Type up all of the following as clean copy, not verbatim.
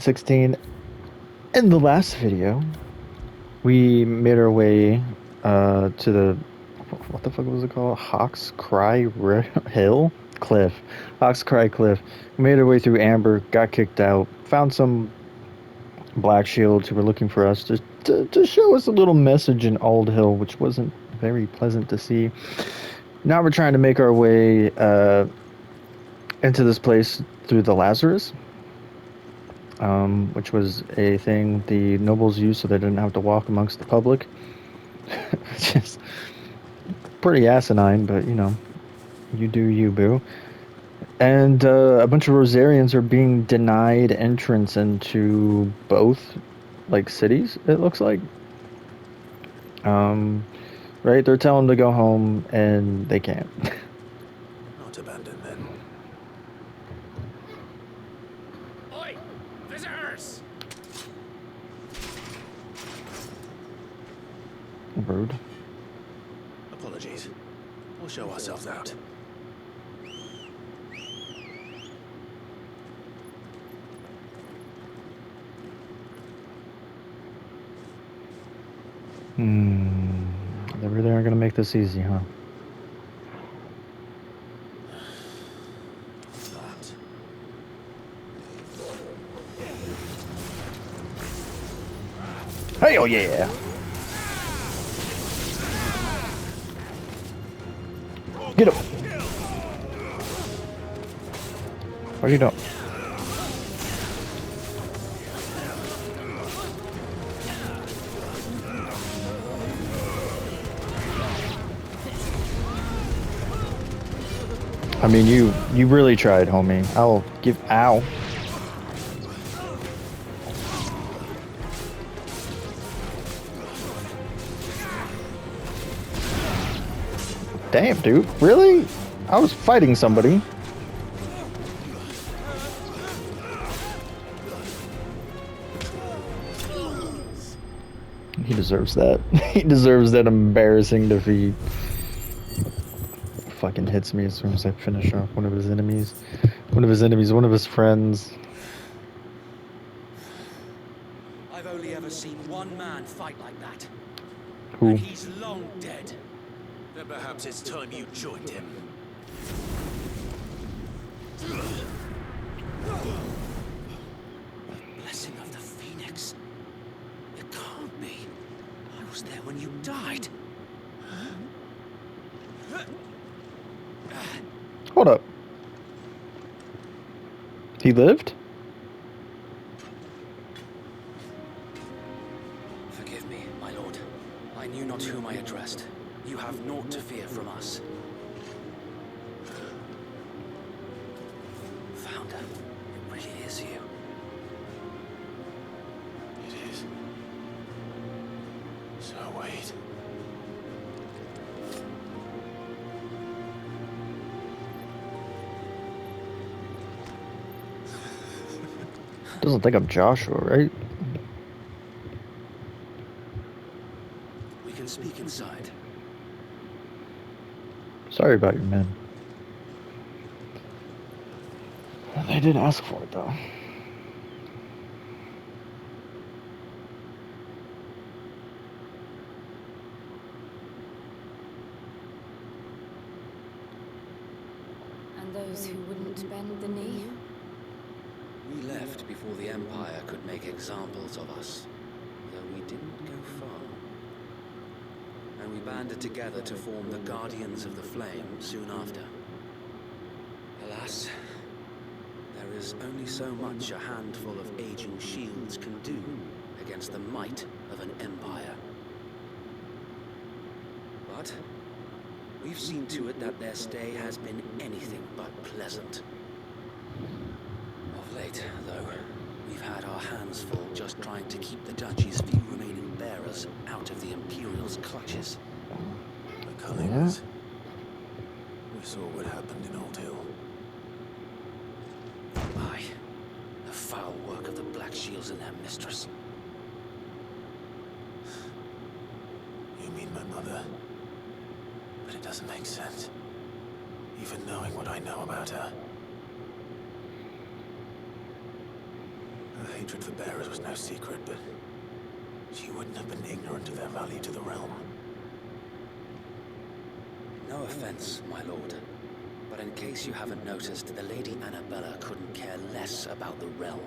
16. In the last video, we made our way to the what the fuck was it called? Hawk's Cry Hill Cliff. Hawk's Cry Cliff. We made our way through Amber, got kicked out, found some Black Shields who were looking for us to show us a little message in Ald Hill, which wasn't very pleasant to see. Now we're trying to make our way into this place through the Lazarus. Which was a thing the nobles used so they didn't have to walk amongst the public. Which is pretty asinine, but you know, you do you, boo. And a bunch of Rosarians are being denied entrance into both, like, cities, it looks like. Um, right? They're telling them to go home, and they can't. Not abandoned then. Oi! Visitors! Rude. Apologies. We'll show ourselves out. They really aren't gonna make this easy, huh? That. Hey, oh yeah! Get him! What are you doing? I mean, you really tried, homie. I'll give... Ow. Damn, dude. Really? I was fighting somebody. He deserves that. He deserves that embarrassing defeat. Fucking hits me as soon as I finish off one of his enemies. One of his friends. I've only ever seen one man fight like that. Who? And he's long dead. Then perhaps it's time you joined him. Blessing of the Phoenix. It can't be. I was there when you died. Hold up. He lived? Forgive me, my lord. I knew not whom I addressed. You have naught to fear from us. Founder, it really is you. It is. So wait. Doesn't think I'm Joshua, right? We can speak inside. Sorry about your men. They did ask for it, though. And those who wouldn't bend the knee? We left before the Empire could make examples of us, though we didn't go far. And we banded together to form the Guardians of the Flame soon after. Alas, there is only so much a handful of aging shields can do against the might of an empire. But we've seen to it that their stay has been anything but pleasant. Of late, though, we've had our hands full just trying to keep the Duchy's few remaining bearers out of the Imperial's clutches. The Cullingers. We saw what happened in Old Hill. Aye, the foul work of the Black Shields and their mistress. You mean my mother? But it doesn't make sense. Even knowing what I know about her. Her hatred for bearers was no secret, but she wouldn't have been ignorant of their value to the realm. No offense, my lord, but in case you haven't noticed, the Lady Annabella couldn't care less about the realm.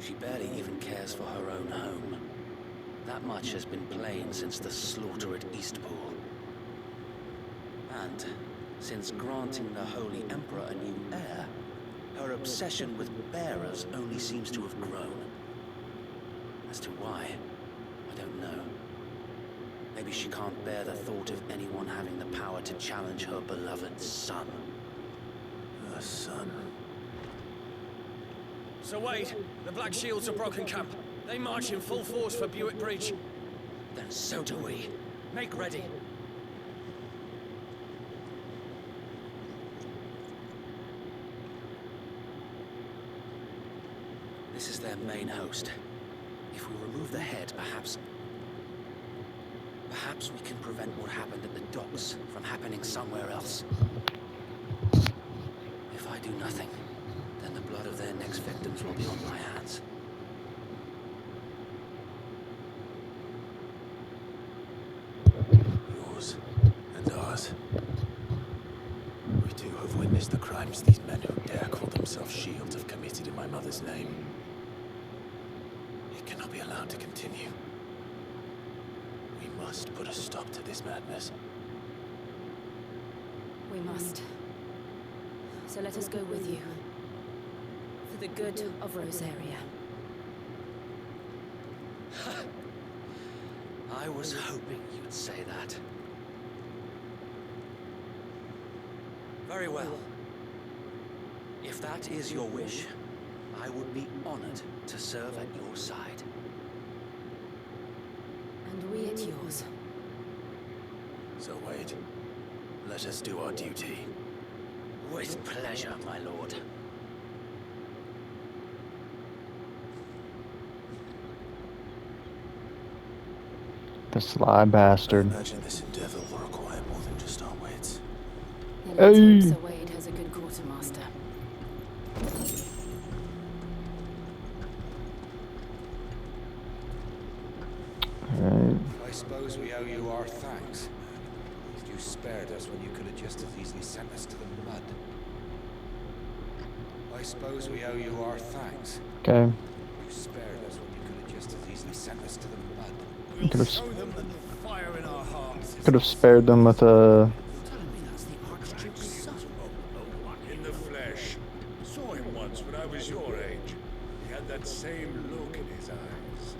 She barely even cares for her own home. That much has been plain since the slaughter at Eastpool. And since granting the Holy Emperor a new heir, her obsession with bearers only seems to have grown. As to why, I don't know. Maybe she can't bear the thought of anyone having the power to challenge her beloved son. Her son. So wait, the Black Shields have broken camp. They march in full force for Buick Bridge. Then so do we. Make ready. This is their main host. If we remove the head, perhaps we can prevent what happened at the docks from happening somewhere else. If I do nothing, then the blood of their next victims will be on my hands. Yours and ours. We too have witnessed the crimes these men who dare call themselves shields have committed in my mother's name. It cannot be allowed to continue. We must put a stop to this madness. We must. So let us go with you. For the good of Rosaria. I was hoping you'd say that. Very well. If that is your wish, I would be honored to serve at your side. And we at yours. So Wade, let us do our duty. With pleasure, my lord. The sly bastard. I imagine this endeavor will require more than just our wits. Then let's hope Hey. Sir Wade has a good quartermaster. Alright. I suppose we owe you our thanks. You spared us when you could have just as easily sent us to the mud. I suppose we owe you our thanks. Okay. You spared us when you could have just as easily sent us to the mud. Could have, Show them that the fire in our hearts is could have spared them with a. Telling me that's the Archduke's son. In the flesh. Saw him once when I was your age. He had that same look in his eyes.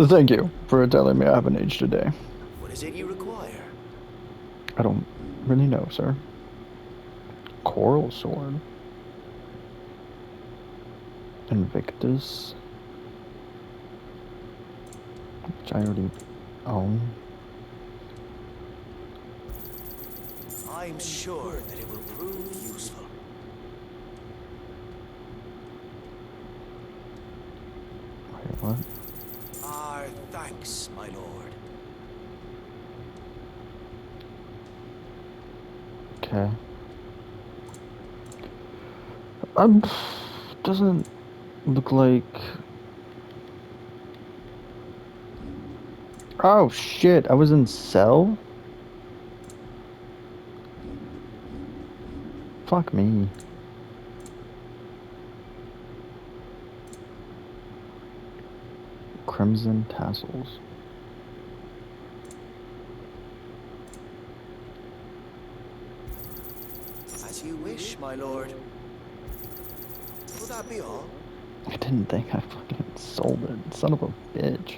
Thank you for telling me I haven't aged today. What is it you require? I don't really know, sir. Coral sword. Invictus. Which I already own. I'm sure that it will prove useful. Wait, what? Our thanks, my lord. Okay. Doesn't look like. Oh shit! I was in cell. Fuck me. Crimson tassels. As you wish, my lord. Will that be all? I didn't think I fucking sold it. Son of a bitch.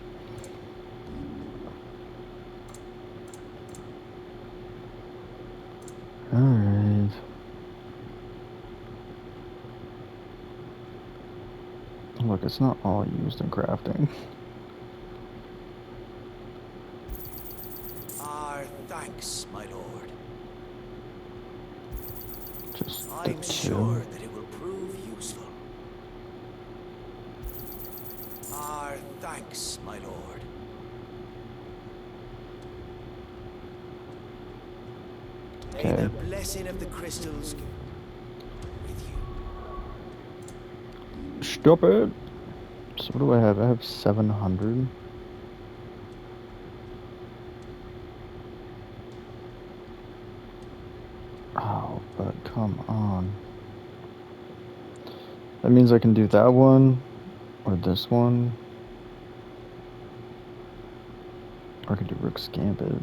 Alright. Look, it's not all used in crafting. Our thanks, my lord. Just the I'm two. sure that it will prove useful. Our thanks, my lord. May Okay. the blessing of the crystals go with you. Stop it. So what do I have? I have 700. Oh, but come on. That means I can do that one, or this one. Or I could do Rook's Gambit.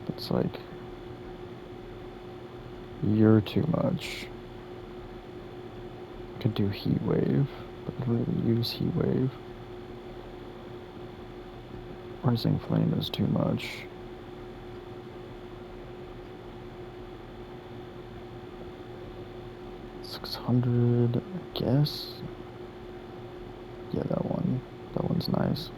It's like, you're too much. I could do Heat Wave, but I don't really use Heat Wave. Rising Flame is too much. $600, I guess. Yeah, that one. That one's nice.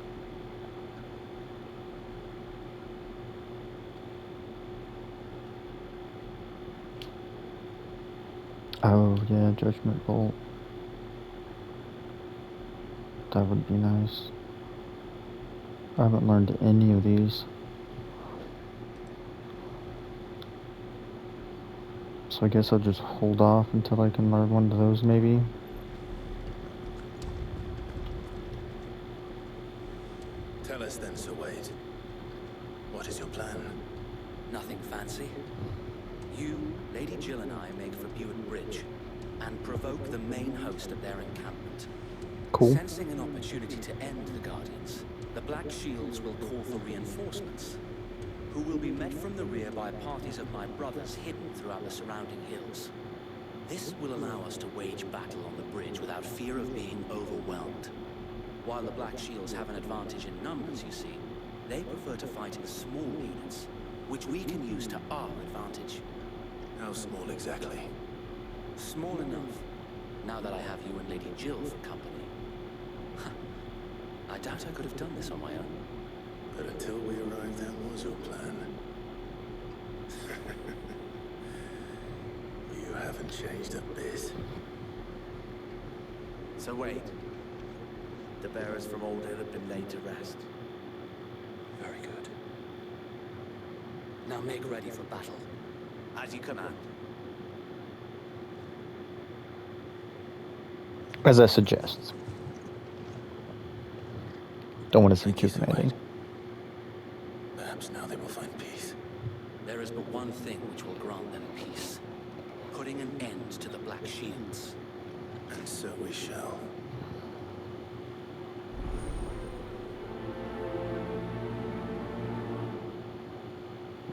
Oh, yeah, Judgment Bolt. That would be nice. I haven't learned any of these. So I guess I'll just hold off until I can learn one of those, maybe. Tell us then, Sir Wade. What is your plan? Nothing fancy. You, Lady Jill and I make for Buick Bridge and provoke the main host at their encampment. Cool. Sensing an opportunity to end the Guardians, the Black Shields will call for reinforcements, who will be met from the rear by parties of my brothers hidden throughout the surrounding hills. This will allow us to wage battle on the bridge without fear of being overwhelmed. While the Black Shields have an advantage in numbers, you see, they prefer to fight in small units, which we can use to our advantage. How small exactly? Small enough, now that I have you and Lady Jill for company. I doubt I could have done this on my own. But until we arrived, that was your plan. You haven't changed a bit. So wait. The bearers from Old Hill have been laid to rest. Very good. Now make ready for battle. As you command. As I suggest. Don't want to seem Thank too you, Sir commanding. Wade. Perhaps now they will find peace. There is but one thing which will grant them peace. Putting an end to the Black Shields. And so we shall.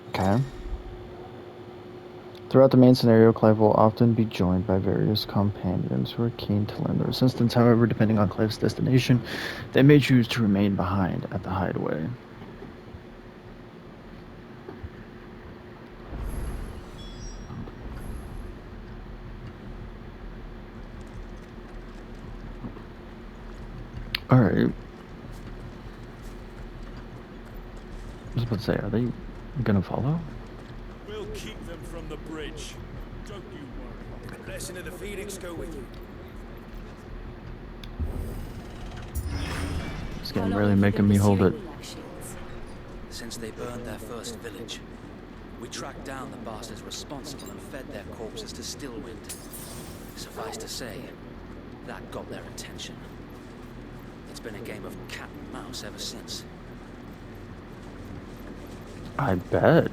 Okay. Throughout the main scenario, Clive will often be joined by various companions who are keen to lend their assistance. However, depending on Clive's destination, they may choose to remain behind at the hideaway. Alright. I was about to say, are they gonna follow? We'll keep them from the bridge. Don't you worry. The blessing of the Phoenix go with you. It's getting really making me hold it. Since they burned their first village, we tracked down the bastards responsible and fed their corpses to Stillwind. Suffice to say, that got their attention. It's been a game of cat and mouse ever since. I bet.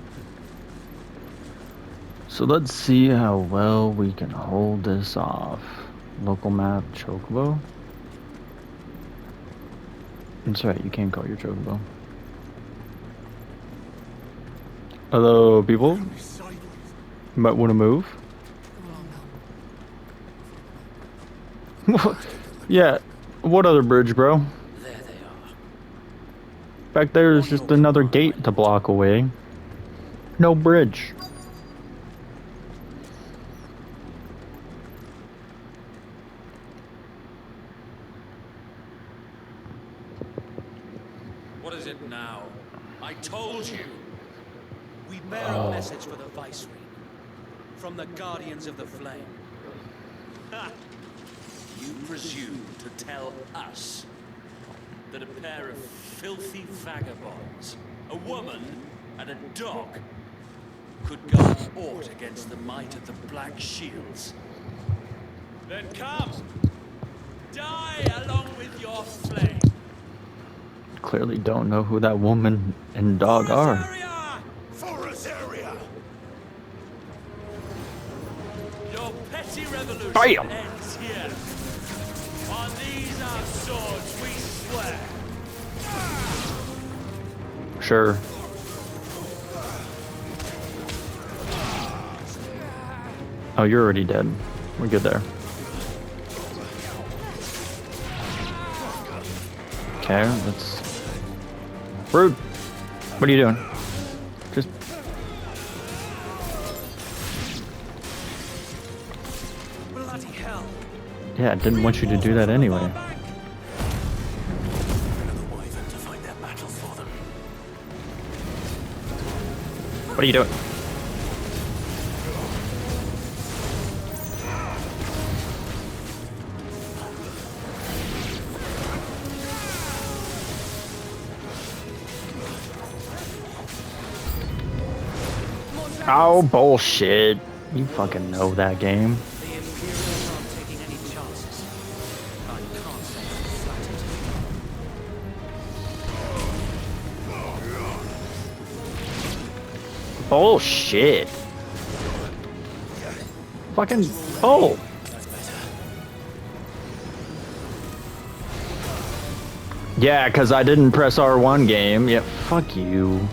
So let's see how well we can hold this off. Local map, Chocobo. That's right, you can call your Chocobo. Hello, people. You might want to move. Yeah, what other bridge, bro? There they are. Back there is just another gate to block away. No bridge. What is it now? I told you. We bear a message for the Viceroy. From the Guardians of the Flame. Ha! You presume to tell us that a pair of filthy vagabonds, a woman and a dog, could guard aught against the might of the Black Shields? Then come. Die along with your flame. Clearly don't know who that woman and dog are. Rosaria! For Rosaria! Your petty revolution Bam! ends here. On these our swords we swear. Sure. Oh, you're already dead. We're good there. Okay, let's... Rude! What are you doing? Just... Bloody hell. Yeah, I didn't want you to do that anyway. Another wyvern to fight their battles for them. What are you doing? Oh, bullshit. You fucking know that game. The Imperials aren't taking any chances. I can't say I'm flattered. Bullshit. Fucking bull. Yeah, because I didn't press R1 game. Yeah, fuck you.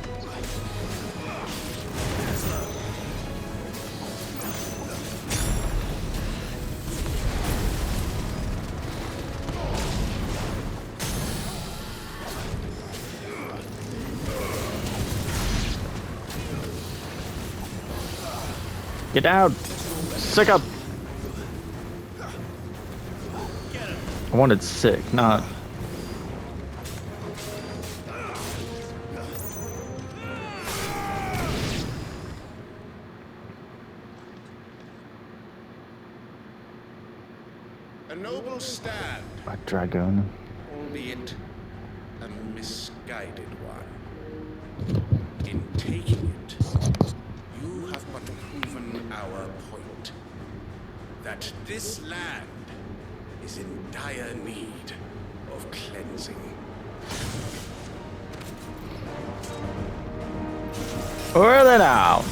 Get down! Sick up! I wanted sick, not... A noble stand, a dragon. albeit a misguided one. In taking it, you have but proven our point. That this land is in dire need of cleansing. Where are they now?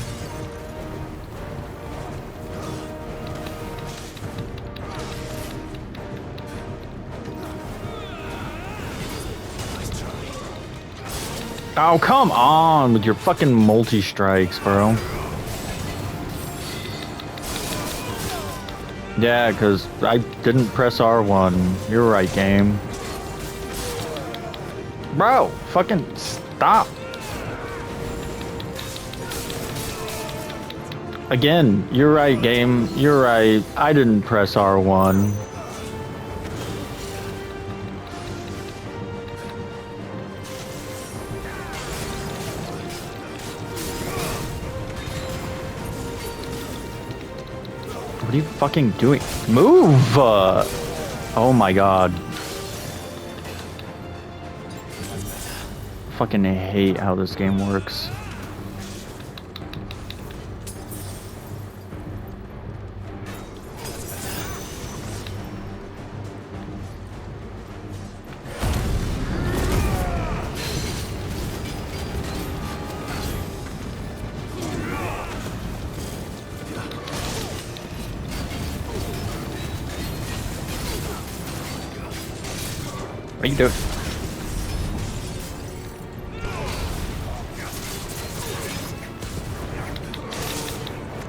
Oh, come on with your fucking multi-strikes, bro. Yeah, because I didn't press R1. You're right, game. Bro, fucking stop. Again, you're right, game. You're right. I didn't press R1. What are you fucking doing? Move! Oh my god. Fucking hate how this game works. What are you doing?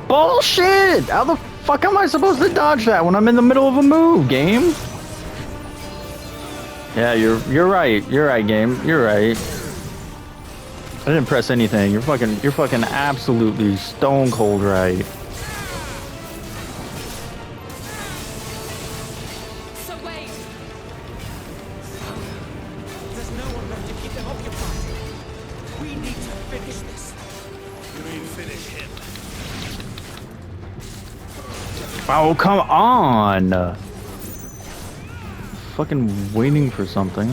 Bullshit! How the fuck am I supposed to dodge that when I'm in the middle of a move, game? Yeah, you're right. You're right, game. You're right. I didn't press anything. You're fucking absolutely stone cold right. So wait. There's no one left to keep them occupied. We need to finish this. You mean finish him? Oh, come on! Fucking waiting for something.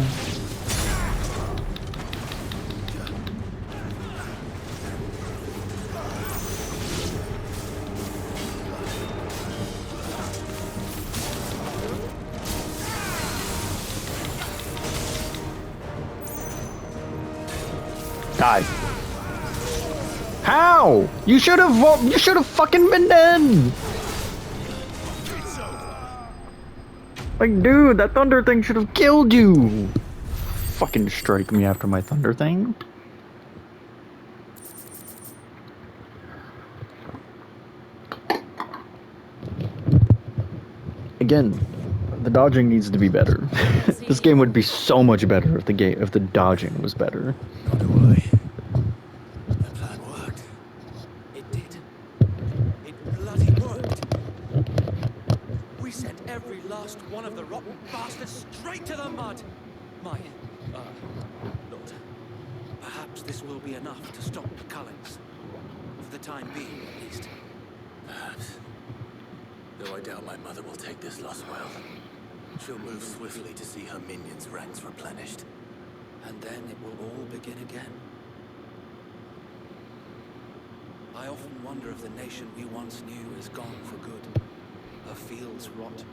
Die. How? You should have fucking been dead. Like, dude, that thunder thing should have killed you. Fucking strike me after my thunder thing. Again, the dodging needs to be better. This game would be so much better if the dodging was better. Not to worry. The plan worked. It did. It bloody worked. We sent every last one of the rotten bastards straight to the mud. My, Lord, perhaps this will be enough to stop the Cullings. For the time being, at least. Perhaps. Though I doubt my mother will take this loss well. She'll move swiftly to see her minions' ranks replenished. And then it will all begin again. I often wonder if the nation we once knew is gone for good. Her fields rot.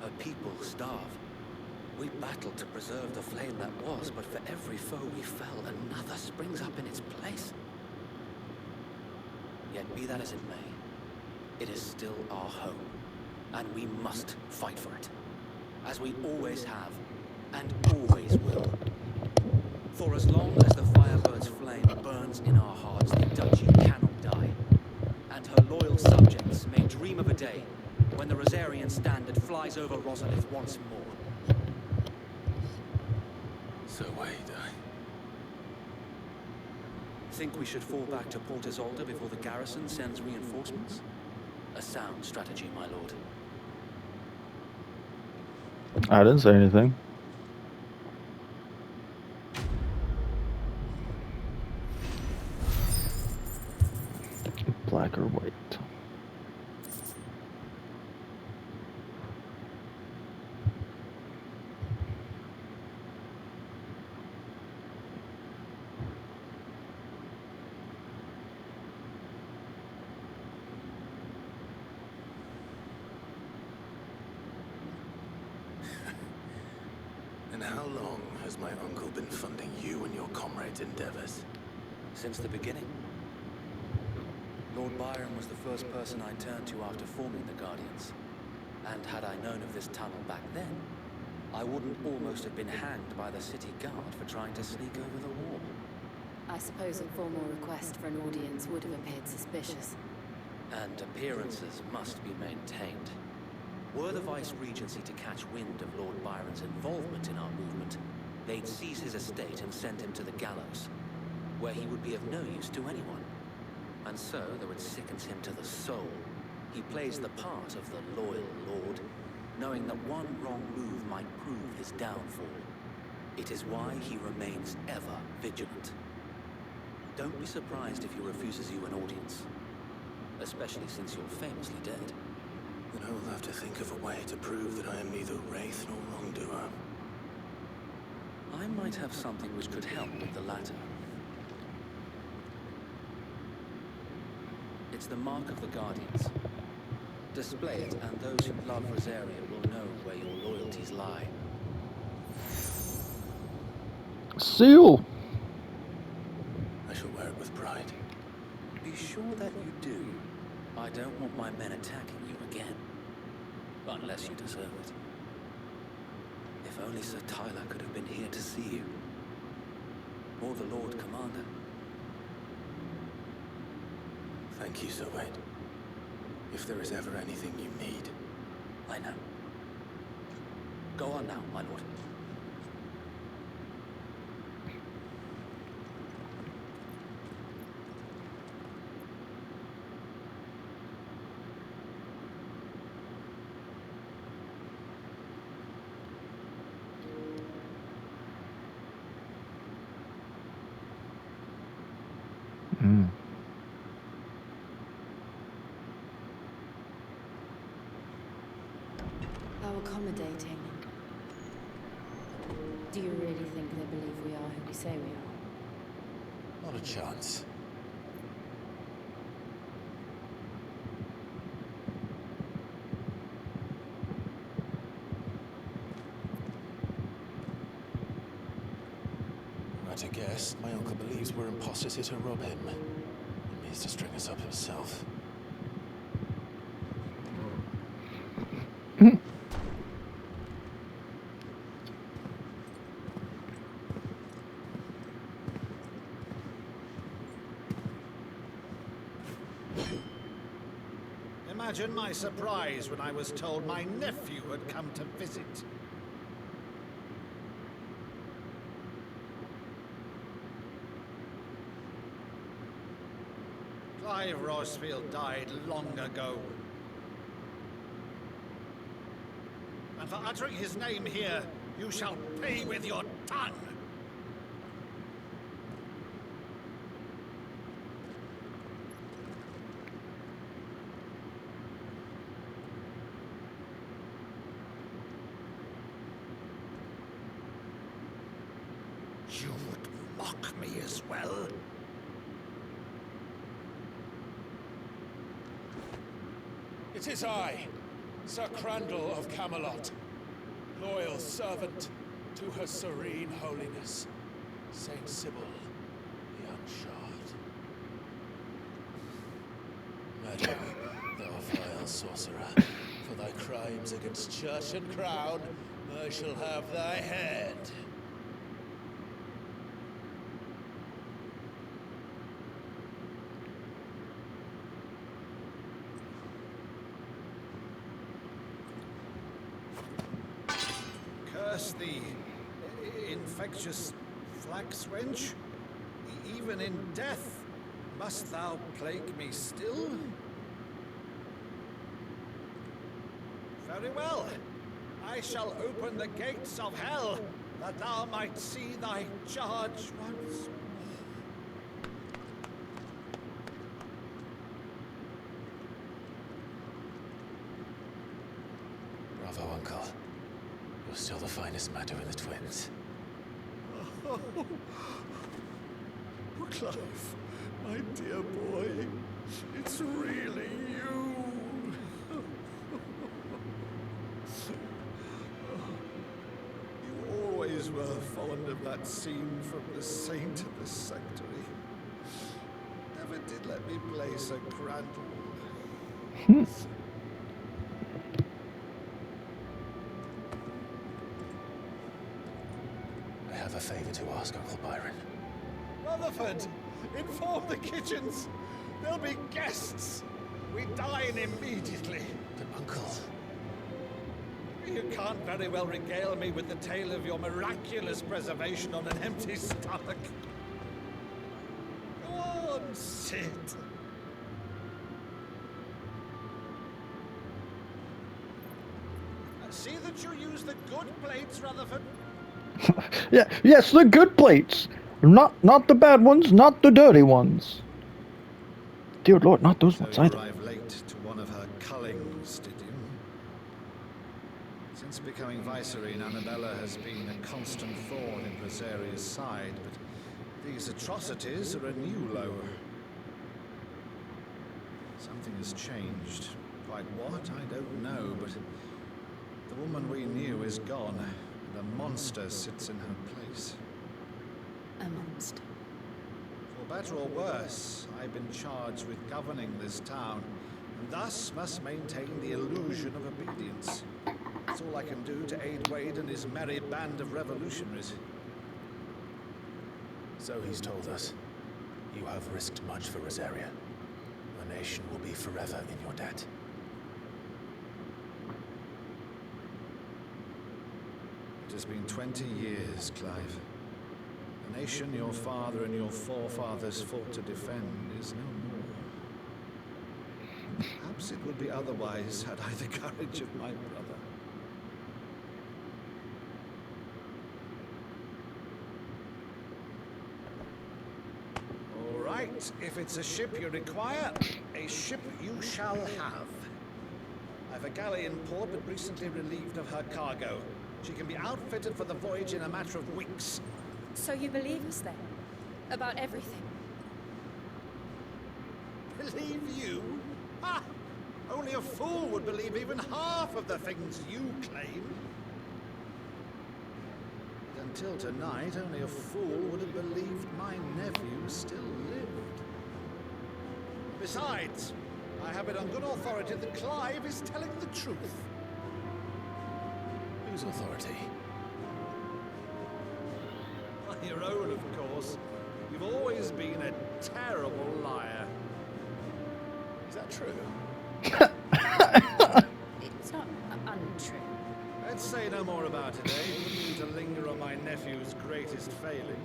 Her people starve. We battled to preserve the flame that was, but for every foe we fell, another springs up in its place. Yet be that as it may, it is still our home, and we must fight for it, as we always have, and always will. For as long as the Firebird's flame burns in our hearts, the Duchy cannot die, and her loyal subjects may dream of a day when the Rosarian standard flies over Rosalith once more. So wait, Think we should fall back to Port Isolde before the garrison sends reinforcements? A sound strategy, my lord. I didn't say anything. Black or white? And how long has my uncle been funding you and your comrades' endeavors? Since the beginning. Lord Byron was the first person I turned to after forming the Guardians. And had I known of this tunnel back then, I wouldn't almost have been hanged by the city guard for trying to sneak over the wall. I suppose a formal request for an audience would have appeared suspicious. And appearances must be maintained. Were the Vice-Regency to catch wind of Lord Byron's involvement in our movement, they'd seize his estate and send him to the gallows, where he would be of no use to anyone. And so, though it sickens him to the soul, he plays the part of the loyal lord, knowing that one wrong move might prove his downfall. It is why he remains ever vigilant. Don't be surprised if he refuses you an audience, especially since you're famously dead. Then I will have to think of a way to prove that I am neither wraith nor wrongdoer. I might have something which could help with the latter. It's the mark of the Guardians. Display it, and those who love Rosaria will know where your loyalties lie. Seal! I shall wear it with pride. Be sure that you do. I don't want my men attacking you again. Unless you deserve it. If only Sir Tyler could have been here to see you. Or the Lord Commander. Thank you, Sir Wade. If there is ever anything you need. I know. Go on now, my lord. How accommodating. Do you really think they believe we are who we say we are? Not a chance. at a guess, my uncle believes we're imposters here to rob him. He means to string us up himself. Imagine my surprise when I was told my nephew had come to visit. Clive Rosefield died long ago. And for uttering his name here, you shall pay with your tongue. You would mock me as well? It is I, Sir Crandall of Camelot, loyal servant to Her Serene Holiness, Saint Sybil the Unshod. Madam, thou vile sorcerer, for thy crimes against church and crown, I shall have thy head. Curse thee, infectious flax wench. Even in death, must thou plague me still? Very well. I shall open the gates of hell, that thou might see thy charge once. Bravo, Uncle. You're still the finest matter in the twins. Oh, Clive, my dear boy, it's really you. You always were fond of that scene from The Saint of the Sanctuary. Never did let me play Sir Crandall. I have a favor to ask, Uncle Byron. Rutherford, inform the kitchens. There'll be guests. We dine immediately. But, Uncle... You can't very well regale me with the tale of your miraculous preservation on an empty stomach. Go on, sit. See that you use the good plates, Rutherford. Yeah, yes, the good plates. Not the bad ones, not the dirty ones. Dear Lord, not those ones So you either. arrived late to one of her cullings, did you? Since becoming Vicereine, Annabella has been a constant thorn in Rosaria's side, but these atrocities are a new low. Something has changed. Quite what, I don't know, but the woman we knew is gone, and a monster sits in her place. A monster. For better or worse, I've been charged with governing this town, and thus must maintain the illusion of obedience. That's all I can do to aid Wade and his merry band of revolutionaries. So he's told us. You have risked much for Rosaria. The nation will be forever in your debt. It has been 20 years, Clive. The nation your father and your forefathers fought to defend is no more. Perhaps it would be otherwise had I the courage of my brother. All right, if it's a ship you require, a ship you shall have. I've a galley in port, but recently relieved of her cargo. She can be outfitted for the voyage in a matter of weeks. So you believe us then? About everything? Believe you? Ha! Only a fool would believe even half of the things you claim. Then Until tonight, only a fool would have believed my nephew still lived. Besides, I have it on good authority that Clive is telling the truth. Whose authority? Your own, of course. You've always been a terrible liar. Is that true? It's not untrue. Let's say no more about it, eh? Wouldn't need to linger on my nephew's greatest failing.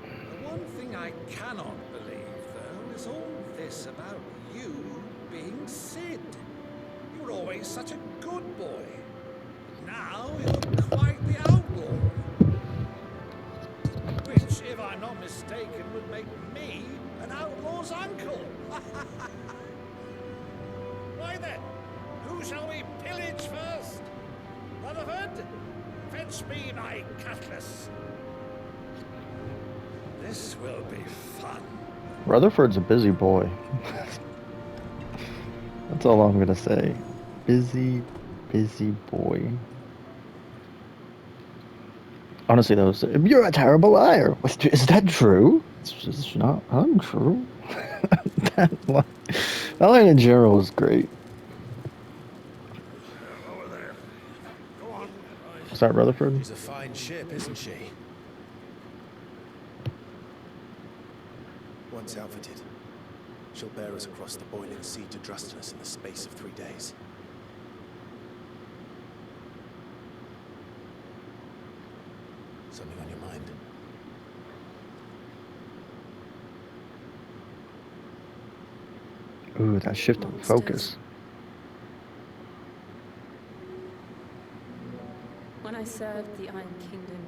The one thing I cannot believe, though, is all this about you being Sid. You were always such a good boy. Now you're quite the outlaw. Which, if I'm not mistaken, would make me an outlaw's uncle. Why then, who shall we pillage first? Rutherford, fetch me my cutlass. This will be fun. Rutherford's a busy boy. That's all I'm gonna say. Busy boy. Honestly, though, you're a terrible liar. Is that true? It's not untrue. That line in general is great. Over there. Go on. Is that Rutherford? She's a fine ship, isn't she? Once outfitted, she'll bear us across the boiling sea to Drustinus in the space of 3 days. Something on your mind? Ooh, that shift in focus. When I served the Iron Kingdom,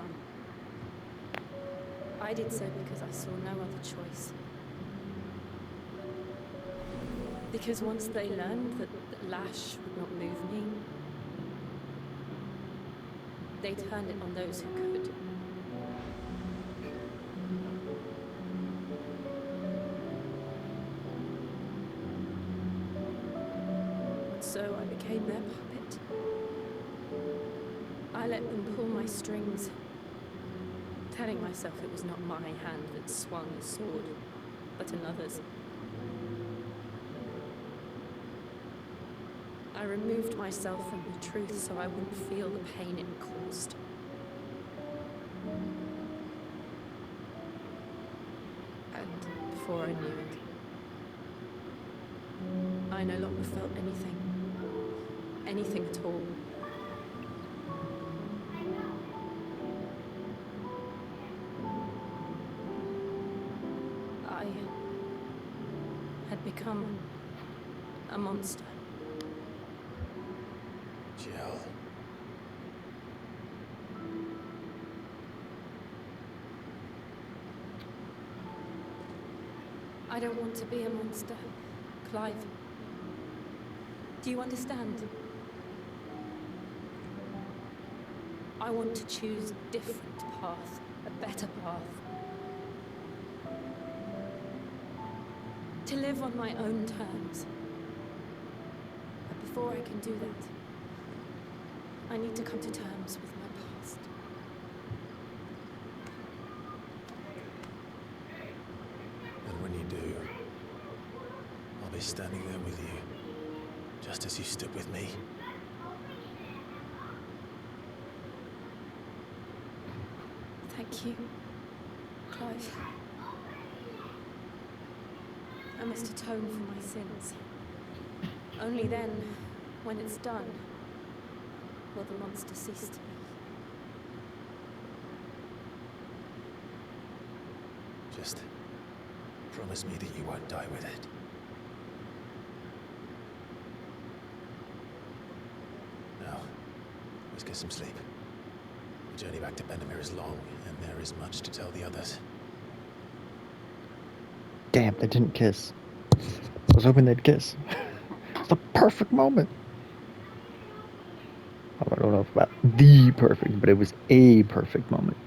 I did so because I saw no other choice. Because once they learned that Lash would not move me, they turned it on those who could. So I became their puppet. I let them pull my strings, telling myself it was not my hand that swung the sword, but another's. I removed myself from the truth so I wouldn't feel the pain it caused. And before I knew it, I no longer felt anything. Anything at all. I had become a monster. Jill. I don't want to be a monster, Clive. Do you understand? I want to choose a different path, a better path. To live on my own terms. But before I can do that, I need to come to terms with my past. And when you do, I'll be standing there with you, just as you stood with me. Thank you, Clive. I must atone for my sins. Only then, when it's done, will the monster cease to be. Just promise me that you won't die with it. Now, let's get some sleep. The journey back to Benamir is long, and there is much to tell the others. Damn, they didn't kiss. I was hoping they'd kiss. It's the perfect moment. I don't know if about the perfect, but it was a perfect moment.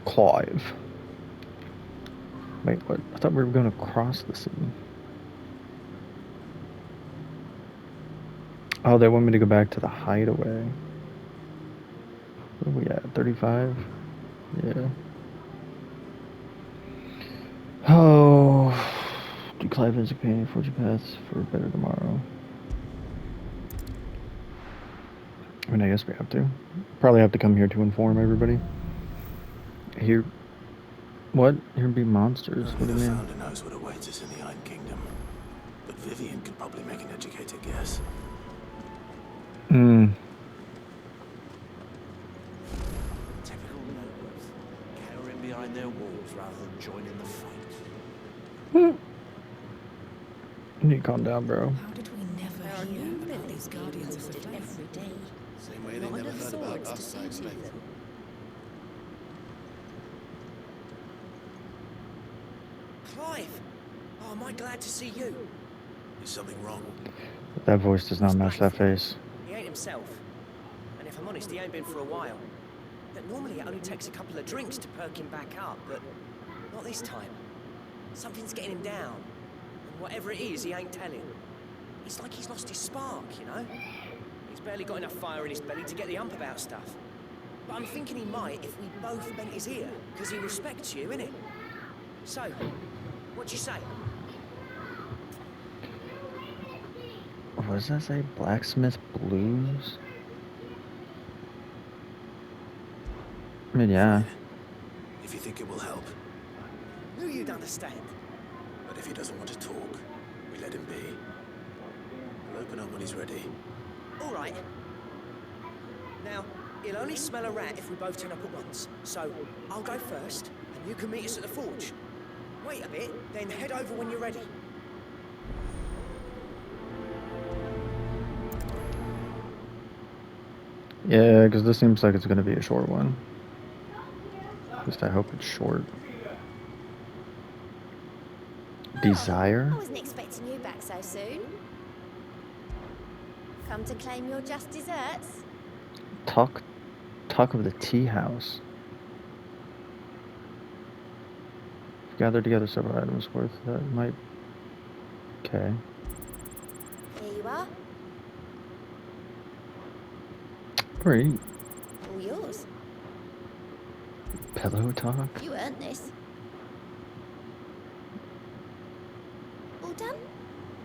Clive. Wait, what? I thought we were going to cross the sea. Oh, they want me to go back to the hideaway. Where are we at? 35? Yeah. Oh. Do Clive as a companion, forge paths for a better tomorrow. I mean, I guess we have to. Probably have to come here to inform everybody. Here. What? Here be monsters. What do Only you the mean? founder knows what awaits us in the Iron Kingdom. But Vivian could probably make an educated guess. Hmm. Typical nobles, cowering behind their walls rather than joining the fight. You need to calm down, bro. How did we never hear about these guardians of the flame? every day. Same way they never heard about us, I expect. Clive! Oh, am I glad to see you? Is something wrong? That voice does not match that face. He ain't himself. And if I'm honest, he ain't been for a while. But normally it only takes a couple of drinks to perk him back up, but not this time. Something's getting him down. And whatever it is, he ain't telling. It's like he's lost his spark, you know? He's barely got enough fire in his belly to get the ump about stuff. But I'm thinking he might if we both bent his ear, because he respects you, innit? So, what you say? What does that say? Blacksmith Blues? I mean, yeah. If you think it will help. Knew you'd understand. But if he doesn't want to talk, we let him be. We'll open up when he's ready. All right. Now, he'll only smell a rat if we both turn up at once. So, I'll go first, and you can meet us at the forge. Wait a bit, then head over when you're ready. Yeah, because this seems like it's going to be a short one. At least I hope it's short. Desire? I wasn't expecting you back so soon. Come to claim your just desserts? Talk of the tea house. Gather together several items worth that might... Okay. Here you are. Great. All yours. Pillow talk? You earned this. All done?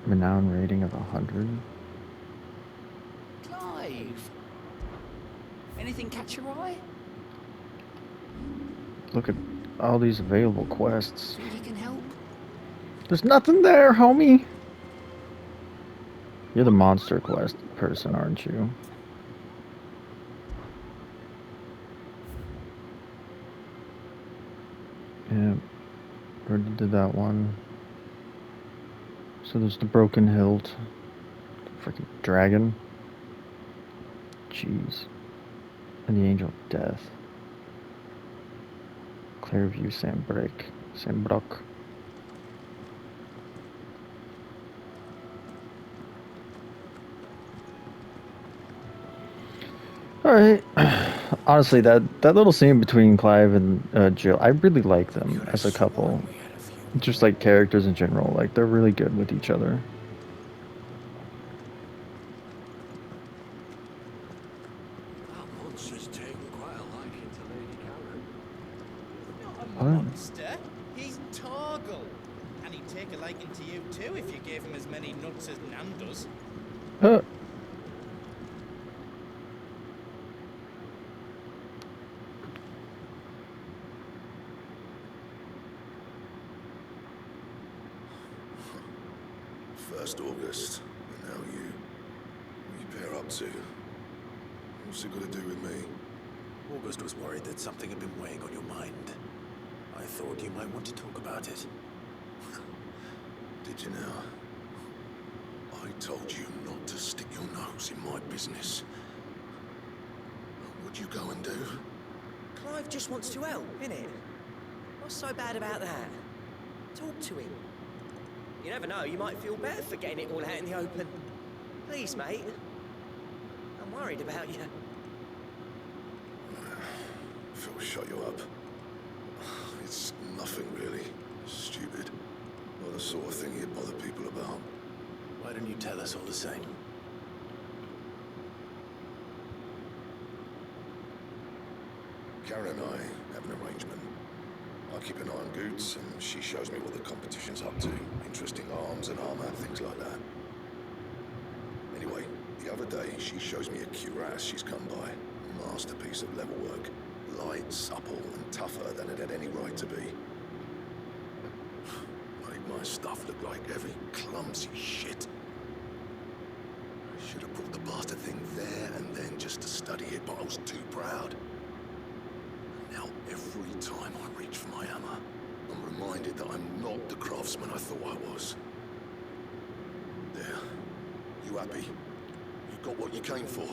Renown rating of 100. Clive! Anything catch your eye? Look at all these available quests. Think you can help? There's nothing there, homie! You're the monster quest person, aren't you? Yeah, already did that one. So there's the broken hilt. Freaking dragon. Jeez. And the angel of death. Clearview Sandbrook. Alright. Honestly, that little scene between Clive and Jill, I really like them as a couple. Just like characters in general, like they're really good with each other. That monster's taken quite a liking to Lady Karen. Not a What? monster. He's Torgal. And he'd take a liking to you too if you gave him as many nuts as Nan does. First August, and now you. What you pair up to? What's it got to do with me? August was worried that something had been weighing on your mind. I thought you might want to talk about it. Did you now? I told you not to stick your nose in my business. What'd you go and do? Clive just wants to help, innit? What's so bad about that? Talk to him. You never know, you might feel better for getting it all out in the open. Please, mate. I'm worried about you. Phil, shut you up. It's nothing really. the sort of thing he'd bother people about. Why don't you tell us all the same? Karen and I have an arrangement. I keep an eye on Goots, and she shows me what the competition's up to. Interesting arms and armor, things like that. Anyway, the other day, she shows me a cuirass she's come by. A masterpiece of level work. Light, supple, and tougher than it had any right to be. Made my stuff look like heavy, clumsy shit. I should have brought the bastard thing there and then just to study it, but I was too proud. Now, every time I reach for my hammer, I'm reminded that I'm not the craftsman I thought I was. There. You happy? You got what you came for.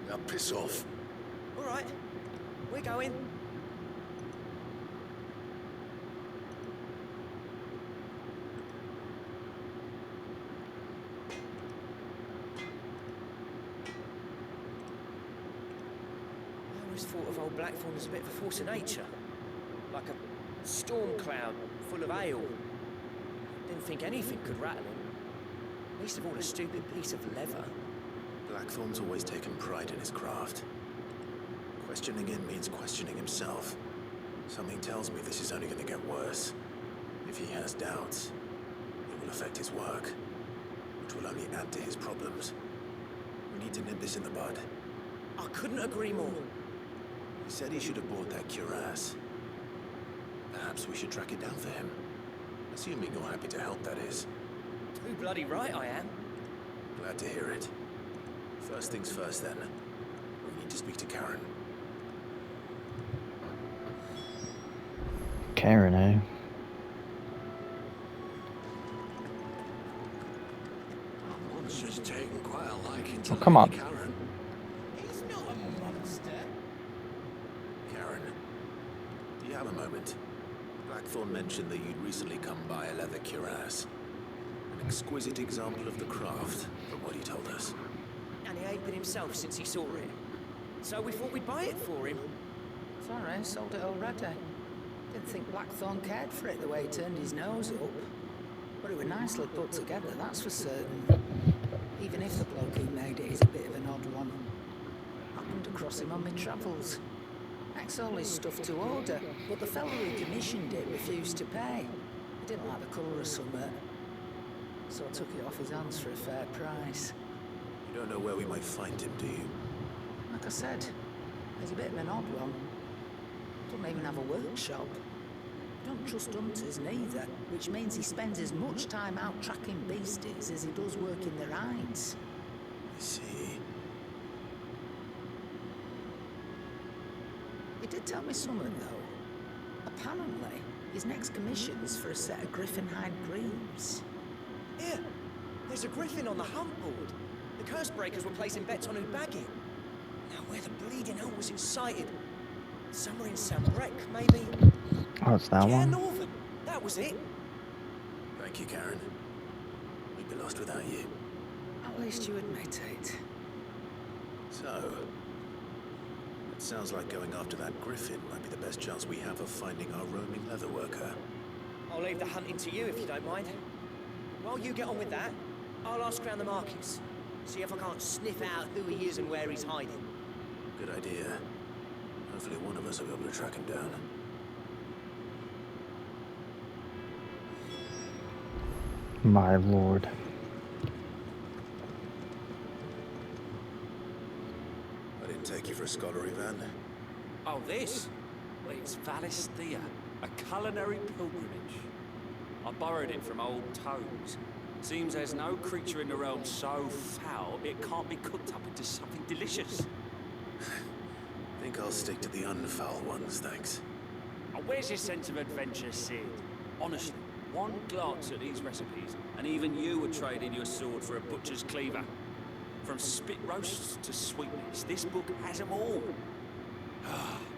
Now piss off. All right, we're going. I always thought of old Blackthorn as a bit of a force of nature. Like a storm cloud full of hail. Didn't think anything could rattle him. Least of all a stupid piece of leather. Blackthorn's always taken pride in his craft. Questioning him means questioning himself. Something tells me this is only going to get worse. If he has doubts, it will affect his work, which will only add to his problems. We need to nip this in the bud. I couldn't agree more. He said he should have bought that cuirass. Perhaps we should track it down for him. Assuming you're happy to help, that is. Too bloody right I am. Glad to hear it. First things first, then. We need to speak to Karen. Karen, eh? Once has taken quite a liking to Oh, come on. Karen. He's not a monster. Karen, do you have a moment? Blackthorn mentioned that you'd recently come by a leather cuirass. An exquisite example of the craft, from what he told us. And he ain't been himself since he saw it. So we thought we'd buy it for him. Sorry, sold it already. Didn't think Blackthorn cared for it the way he turned his nose up. But it was nicely put together, that's for certain. Even if the bloke who made it is a bit of an odd one. Happened across him on my travels. That's all his stuff to order, but the fellow who commissioned it refused to pay. He didn't like the colour of something. So I took it off his hands for a fair price. You don't know where we might find him, do you? Like I said, he's a bit of an odd one. Doesn't even have a workshop. Don't trust hunters neither, which means he spends as much time out tracking beasties as he does working their hides. I see. He did tell me something, though. Apparently, his next commission's for a set of griffin hide greaves. Here, there's a griffin on the hunt board. The curse breakers were placing bets on who'd bag it. Now where the bleeding hell was it sighted? Somewhere in Sambrec, maybe? Oh, it's that Yeah, one. Northern. That was it. Thank you, Karen. We'd be lost without you. At least you admit it. So, it sounds like going after that griffin might be the best chance we have of finding our roaming leather worker. I'll leave the hunting to you if you don't mind. While you get on with that, I'll ask around the markets. See if I can't sniff out who he is and where he's hiding. Good idea. Hopefully one of us will be able to track him down. My lord. I didn't take you for a scholarly van. Oh, this? Well, it's Valisthea, a culinary pilgrimage. I borrowed it from old tomes. Seems there's no creature in the realm so foul it can't be cooked up into something delicious. Think I'll stick to the unfoul ones, thanks. Oh, where's your sense of adventure, Sid? Honestly, one glance at these recipes, and even you would trade in your sword for a butcher's cleaver. From spit roasts to sweetmeats, this book has them all.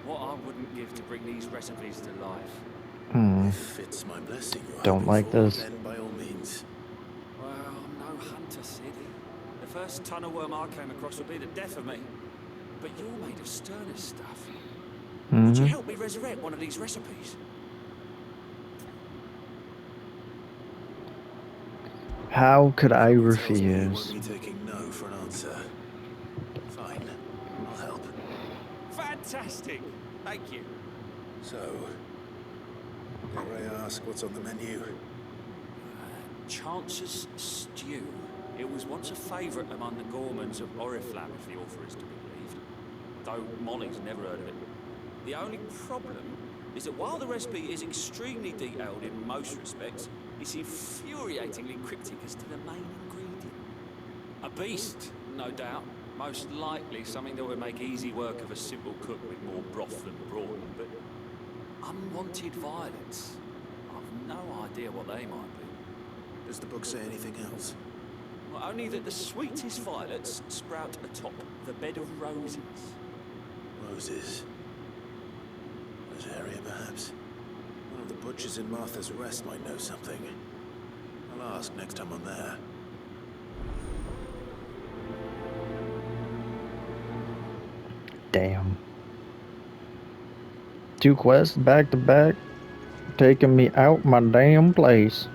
What I wouldn't give to bring these recipes to life. If it's my blessing you're Don't hoping like for, this. then by all means. Well, I'm no hunter, Sid. The first tunnel worm I came across would be the death of me. But you're made of sterner stuff. Would you help me resurrect one of these recipes? How could I Something tells me you won't refuse? be taking no for an answer. Fine, I'll help. Fantastic! Thank you. So, dare I ask what's on the menu? Chance's Stew. It was once a favourite among the gourmands of Oriflamme, if the author is to be believed. Though Molly's never heard of it. The only problem is that while the recipe is extremely detailed in most respects, it's infuriatingly cryptic as to the main ingredient. A beast, no doubt. Most likely something that would make easy work of a simple cook with more broth than brawn, but unwanted violets. I've no idea what they might be. Does the book say anything else? Well, only that the sweetest violets sprout atop the bed of roses. Roses. Rosaria, perhaps? One of the butchers in Martha's Rest might know something. I'll ask next time I'm there. Damn. 2 quests back to back, taking me out my damn place.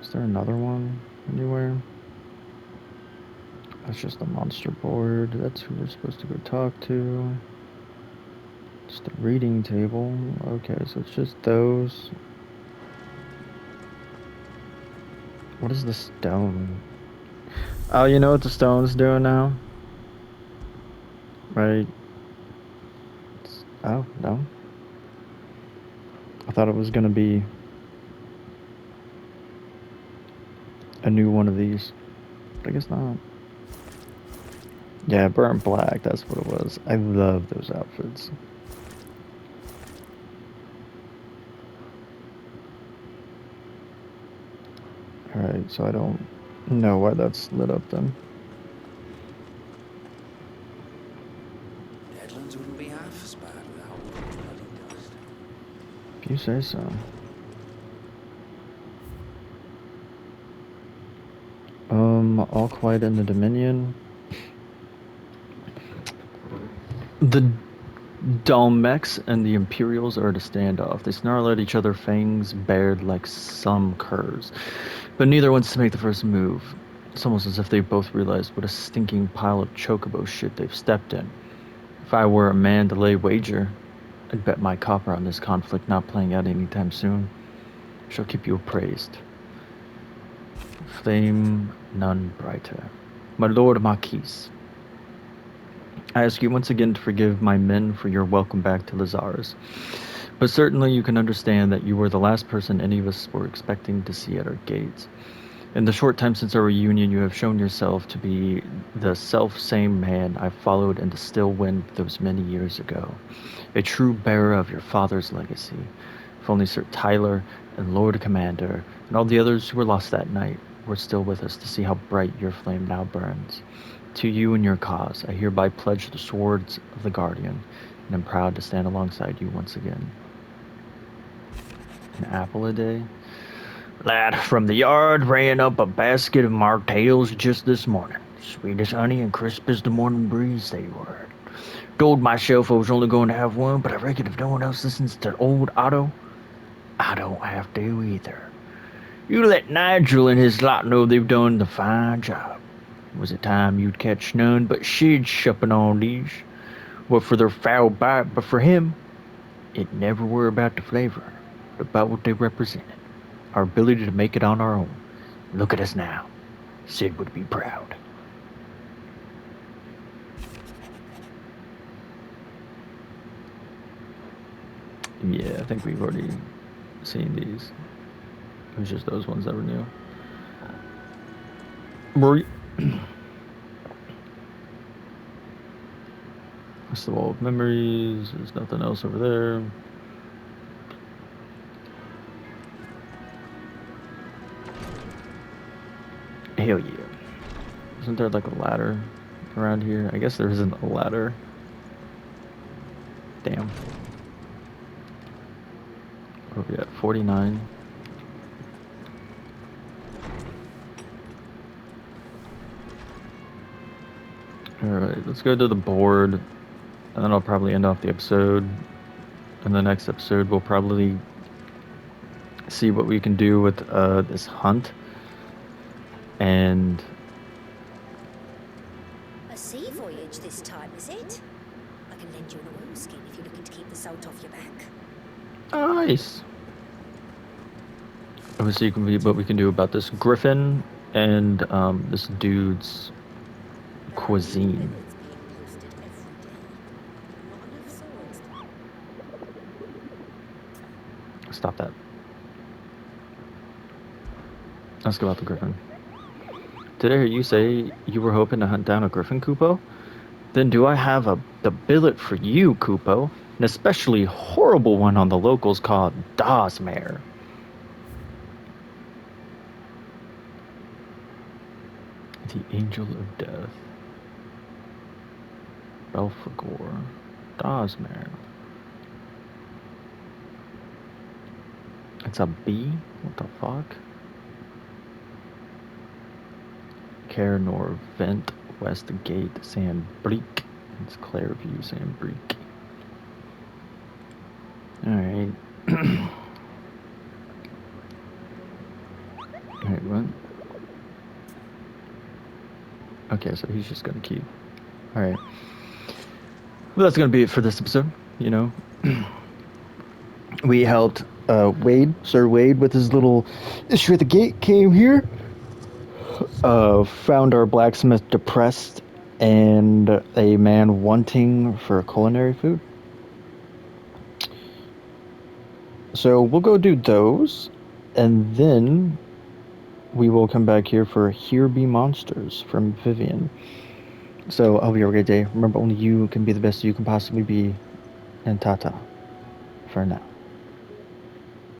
Is there another one anywhere? That's just a monster board. That's who we're supposed to go talk to. Just a reading table. Okay, so it's just those. What is the stone? Oh, you know what the stone's doing now? Right? Oh, no. I thought it was gonna be a new one of these. But I guess not. Yeah, burnt black, that's what it was. I love those outfits. Alright, so I don't know why that's lit up then. Deadlands wouldn't be half as bad without all the bloody dust. If you say so. All quiet in the Dominion. The Dalmex and the Imperials are at a standoff. They snarl at each other, fangs bared like some curs. But neither wants to make the first move. It's almost as if they both realize what a stinking pile of chocobo shit they've stepped in. If I were a man to lay wager, I'd bet my copper on this conflict not playing out anytime soon. Shall keep you appraised. Flame none brighter. My lord Marquis, I ask you once again to forgive my men for your welcome back to Lazarus. But certainly you can understand that you were the last person any of us were expecting to see at our gates. In the short time since our reunion, you have shown yourself to be the self-same man I followed in the still wind those many years ago. A true bearer of your father's legacy. If only Sir Tyler and Lord Commander and all the others who were lost that night were still with us to see how bright your flame now burns. To you and your cause, I hereby pledge the swords of the Guardian, and am proud to stand alongside you once again. An apple a day? Lad, from the yard ran up a basket of martails just this morning. Sweet as honey and crisp as the morning breeze they were. Told myself I was only going to have one, but I reckon if no one else listens to old Otto, I don't have to either. You let Nigel and his lot know they've done the fine job. Was it time you'd catch none but Sid supping on these? What for their foul bite, but for him, it never were about the flavor, but about what they represented. Our ability to make it on our own. Look at us now. Sid would be proud. Yeah, I think we've already seen these. It was just those ones that were new. That's the wall of memories. There's nothing else over there. Hell yeah. Isn't there like a ladder around here? I guess there isn't a ladder. Damn. Where are we at? 49. Alright, let's go to the board. And then I'll probably end off the episode. And the next episode we'll probably see what we can do with this hunt. And A sea voyage this time, is it? I can lend you an oilskin if you're looking to keep the salt off your back. nice. Let's see what we can do about this griffin and this dude's cuisine. It's being posted every day. Not enough swords. Stop that. Let's go about the griffin. Did I hear you say you were hoping to hunt down a griffin, Kupo? Then do I have the billet for you, Kupo? An especially horrible one on the locals called Dazmare. The Angel of Death. Belphegor. Dazmare. It's a bee? What the fuck? Caranor Vent, West Gate, Sandbreak. It's Clairview, Sandbreak. Alright. Alright, what? Okay, so he's just gonna keep. Alright. Well, that's gonna be it for this episode, you know. We helped Wade, Sir Wade, with his little issue at the gate, came here. Found our blacksmith depressed and a man wanting for culinary food. So we'll go do those, and then we will come back here for Here Be Monsters from Vivian. So I hope you have a great day. Remember, only you can be the best you can possibly be, and ta-ta for now.